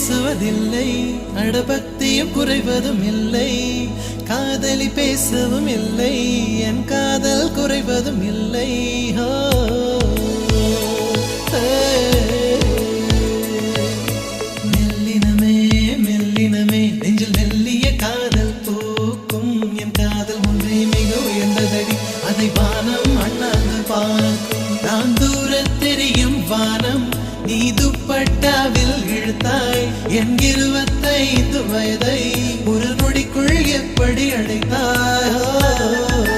பேசுவதில்லை, அடபக்தியும் குறைவதும் இல்லை, காதலி பேசவும் இல்லை, என் காதல் குறைவதும் இல்லை. மெல்லினமே மெல்லினமே நெஞ்சில் மெல்லிய காதல் பூக்கும், என் காதல் ஒன்றே மிக உயர்ந்ததடி, அதை வானம் அண்ணாந்து பார்க்கும். நான் தூர தெரியும் வானம், நீ துப்பட்டாவில் இழுத்தாய் என் 25 வயதை ஒரு நொடிக்குள் எப்படி அடைத்தாய்.